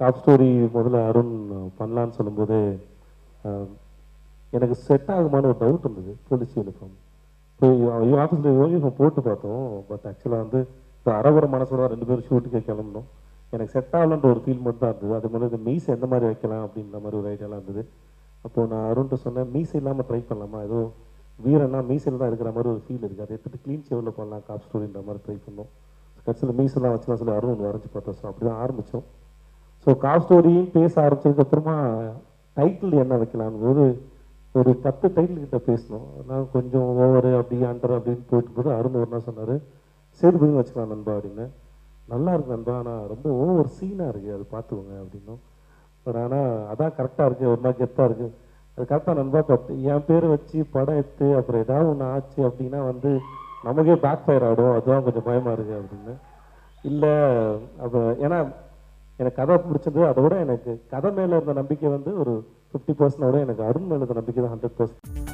Top story முதல்ல அருண் பண்ணலான்னு சொல்லும்போது எனக்கு செட் ஆகுமான்னு ஒரு டவுட் இருந்தது. போலீஸ் யூனிஃபார்ம் இப்போ ஆஃபீஸில் யூனிஃபார்ம் போட்டு பார்த்தோம். பட் ஆக்சுவலாக வந்து இப்போ அரவர மனசோட 2 பேரும் ஷூட்டுக்கு கிளம்பணும். எனக்கு செட் ஆகலன்ற ஒரு ஃபீல் மட்டும் தான் இருந்தது. அது மாதிரி இந்த மீஸ் எந்த மாதிரி வைக்கலாம் அப்படின்ற மாதிரி ஒரு ஐடியாலாம் இருந்தது. அப்போது நான் அருண்கிட்ட சொன்னேன், மீஸ் இல்லாமல் ட்ரை பண்ணலாமா, ஏதோ வீரன்னா மீசையில் தான் இருக்கிற மாதிரி ஒரு ஃபீல் இருக்குது, அதை எடுத்துகிட்டு க்ளீன் ஷேவில் பண்ணலாம் காப் ஸ்டோரின்ற மாதிரி ட்ரை பண்ணோம். கடைசியில் மீசெல்லாம் வச்சுலாம் சொல்லி அருண் வரைஞ்சி பார்த்தோம். ஸோ அப்படி தான் ஆரம்பித்தோம். ஸோ காப் ஸ்டோரியும் பேச ஆரம்பிச்சதுக்கப்புறமா டைட்டில் என்ன வைக்கலான்னு ஒரு 10 டைட்டில் கிட்ட பேசணும். நான் கொஞ்சம் ஓவரு அப்படி அண்டர் அப்படின்னு போயிட்டு போது அருண் ஒரு நாள் சொன்னார், சேதுபதினு வச்சுக்கலாம் நண்பா அப்படின்னு. நல்லா இருக்கு நண்பா, ஆனால் ரொம்ப ஓவர் சீனாக இருக்குது, அது பார்த்துக்கோங்க அப்படின்னும். பட் ஆனால் அதான் கரெக்டாக இருக்குது, ஒரு மாதிரி கெத்தாக இருக்குது, அது கரெக்டாக நண்பா. பட் என் பேரை வச்சு படம் எடுத்து அப்புறம் ஏதாவது ஒன்று ஆச்சு அப்படின்னா வந்து நமக்கே பேக் ஃபயர் ஆகிடும், அதுதான் கொஞ்சம் பயமாக இருக்குது அப்படின்னு. இல்லை அப்போ ஏன்னா எனக்கு கதை பிடிச்சது, அதை விட எனக்கு கதை மேலே இருந்த நம்பிக்கை வந்து ஒரு 50%, எனக்கு அருண் மேலே இருந்த நம்பிக்கை தான் 100%.